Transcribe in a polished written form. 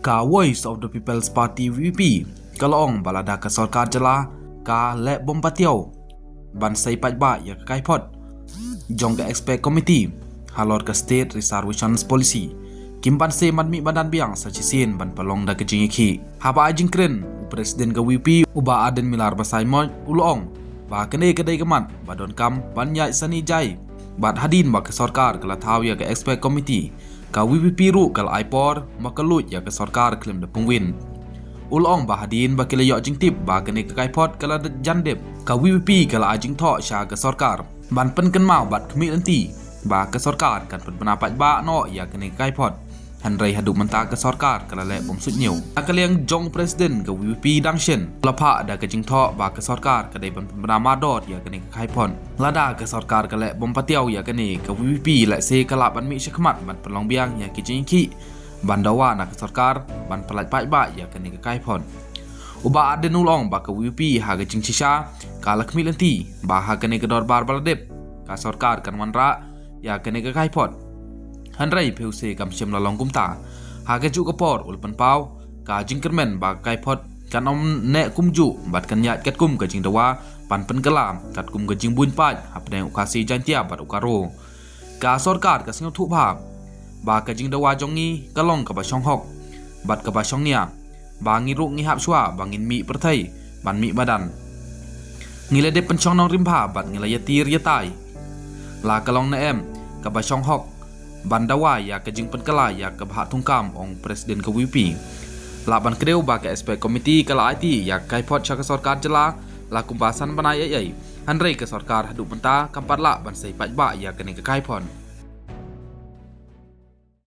ka Voice of the People's Party VP kalong balada ka sarkar jala ka le bom patiau ban sai pajba ya kai pot jong ka expect committee halor ka state reservations policy kimban se madmi badan biang sa chisin ban palong da kejing iki haba ajing kren presiden ka VP uba aden milar basai mo ulong ba kene kedai kemat badon kam ban nyai sani jai bat hadin ba ka sarkar kala thaw ya ka expect committee ka VP ru kal aipor makalut ya ka sarkar klem de pungwin ulong ba hadin ba kila yo jing tip ba kene ka kaipot kala jandep ka VP kala ajing tho sha ka sarkar ban pen kan mau bat khmi nanti ba ka sarkar kan pen penapat ba no ya kene ka kaipot hanrai hadu menta ka sarkar kala le bom sut new akaliang jong presiden ka VP dangshen lapha da ka jing tho ba ka sarkar ka dai ban penama dot ya kene ka kaipon lada ka sarkar kala bom patiau ya kene ka VP la se kala ban mi shikmat ban pelong biang ya ki jing ki bandawa nak sarkar ban pelat ba ya kene ka kaipon uba aden ulong ba ka VP ha ga jing chisha kala khmi lanti ba ha kene ka dor bar baladep ka sarkar kan wanra ya kene ka kaipon hanrai phuse kam shem la long kumta ha ga ju ka por ulpan pau ka jing kermen ba kaipot kan om ne kumju bat kan yat ket kum ka jing dawa pan pen kalam kat kum ka jing bun pat hapne ukasi jantia bat ukaro ka sarkar ka singo thu bha ba ka jing dawa jongi kalong ka ba shong hok bat ka ba shong nia ba ngi ru ngi hap shwa ba ngin mi perthai ban mi badan ngile de pen chong nong rimba bat ngila yatir yatai la kalong na em ka ba shong hok bandawa ya ka jing pen kala ya ka ba thungkam ong presiden ka VP la ban kreu ba ka expect committee kala IT ya kai pot cha ka sarkar jala la kumbasan banai ai hanrei ka sarkar hadu menta kampat la ban sai paj ba ya ka ne ka kai pon